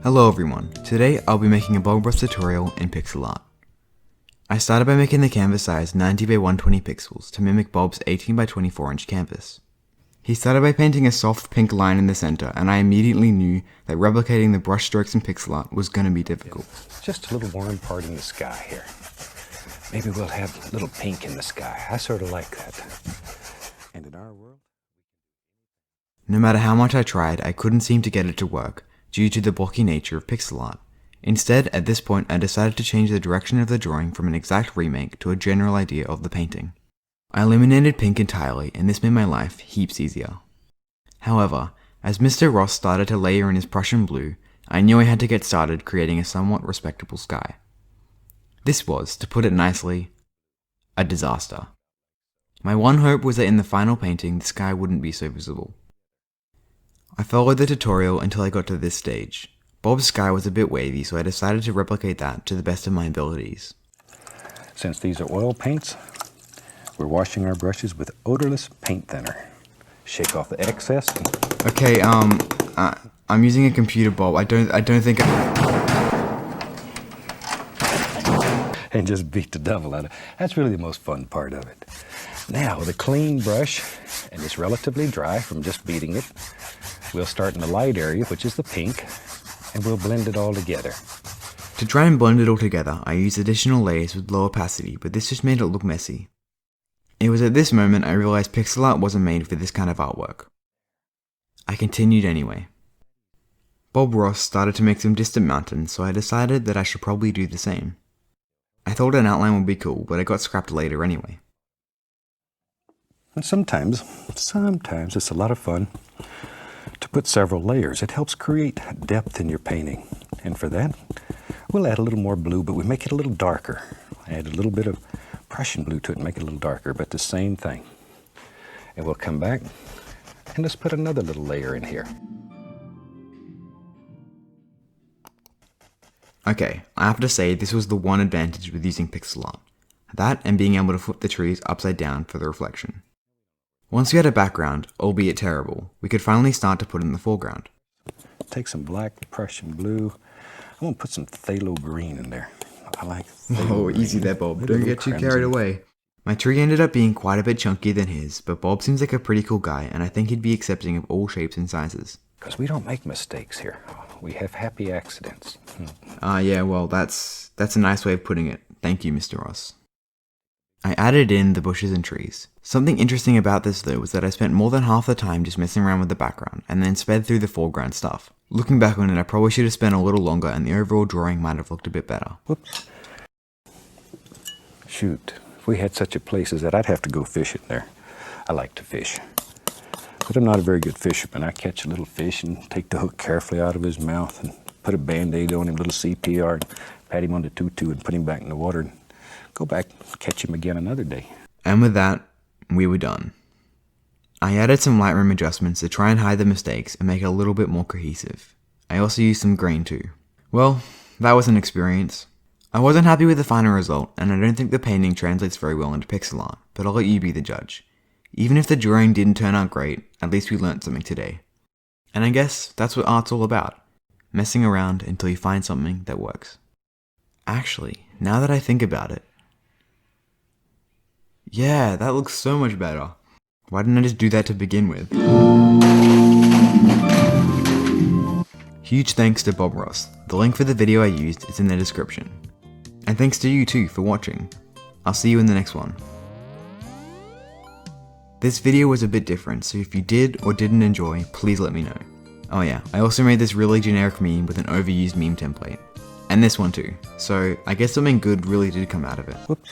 Hello everyone, today I'll be making a Bob Ross tutorial in pixel art. I started by making the canvas size 90 by 120 pixels to mimic Bob's 18 by 24 inch canvas. He started by painting a soft pink line in the center, and I immediately knew that replicating the brush strokes in pixel art was going to be difficult. Just a little warm part in the sky here. Maybe we'll have a little pink in the sky. I sort of like that. And in our world... No matter how much I tried, I couldn't seem to get it to work, due to the blocky nature of pixel art. Instead, at this point, I decided to change the direction of the drawing from an exact remake to a general idea of the painting. I eliminated pink entirely, and this made my life heaps easier. However, as Mr. Ross started to layer in his Prussian blue, I knew I had to get started creating a somewhat respectable sky. This was, to put it nicely, a disaster. My one hope was that in the final painting, the sky wouldn't be so visible. I followed the tutorial until I got to this stage. Bob's sky was a bit wavy, so I decided to replicate that to the best of my abilities. Since these are oil paints, we're washing our brushes with odorless paint thinner. Shake off the excess. Okay, I'm using a computer, Bob. I don't think and just beat the devil out of it. That's really the most fun part of it. Now, with a clean brush, and it's relatively dry from just beating it, we'll start in the light area, which is the pink, and we'll blend it all together. To try and blend it all together, I used additional layers with low opacity, but this just made it look messy. It was at this moment I realized pixel art wasn't made for this kind of artwork. I continued anyway. Bob Ross started to make some distant mountains, so I decided that I should probably do the same. I thought an outline would be cool, but it got scrapped later anyway. And sometimes it's a lot of fun to put several layers. It helps create depth in your painting. And for that, we'll add a little more blue, but we make it a little darker. Add a little bit of Prussian blue to it and make it a little darker, but the same thing. And we'll come back and let's put another little layer in here. Okay, I have to say this was the one advantage with using pixel art. That and being able to flip the trees upside down for the reflection. Once we had a background, albeit terrible, we could finally start to put in the foreground. Take some black Prussian blue. I'm going to put some phthalo green in there. I like Oh, easy there, Bob. Don't get too carried away. My tree ended up being quite a bit chunkier than his, but Bob seems like a pretty cool guy, and I think he'd be accepting of all shapes and sizes. Because we don't make mistakes here. We have happy accidents. Yeah, well, that's a nice way of putting it. Thank you, Mr. Ross. I added in the bushes and trees. Something interesting about this though was that I spent more than half the time just messing around with the background and then sped through the foreground stuff. Looking back on it, I probably should have spent a little longer and the overall drawing might have looked a bit better. Whoops. Shoot, if we had such a place as that, I'd have to go fishing there. I like to fish, but I'm not a very good fisherman. I catch a little fish and take the hook carefully out of his mouth and put a Band-Aid on him, a little CPR, and pat him on the tutu and put him back in the water and go back and catch him again another day. And with that, we were done. I added some Lightroom adjustments to try and hide the mistakes and make it a little bit more cohesive. I also used some grain too. Well, that was an experience. I wasn't happy with the final result, and I don't think the painting translates very well into pixel art, but I'll let you be the judge. Even if the drawing didn't turn out great, at least we learnt something today. And I guess that's what art's all about. Messing around until you find something that works. Actually, now that I think about it, yeah, that looks so much better. Why didn't I just do that to begin with? Huge thanks to Bob Ross. The link for the video I used is in the description. And thanks to you too for watching. I'll see you in the next one. This video was a bit different, so if you did or didn't enjoy, please let me know. Oh yeah, I also made this really generic meme with an overused meme template. And this one too, so I guess something good really did come out of it. Whoops.